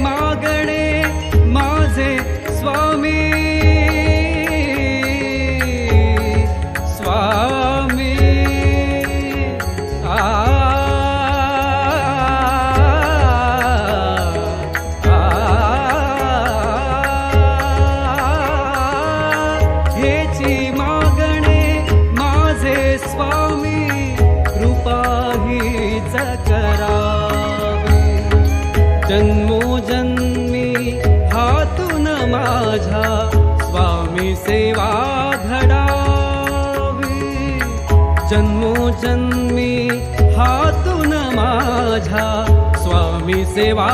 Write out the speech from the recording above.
मागणे माझे स्वामी स्वामी हेची मागणे माझे स्वामी कृपा हीच करावी जन्मोजन्मी हातून माझ्या स्वामी सेवा घडावी जन्मोजन्मी हातून माझ्या स्वामी सेवा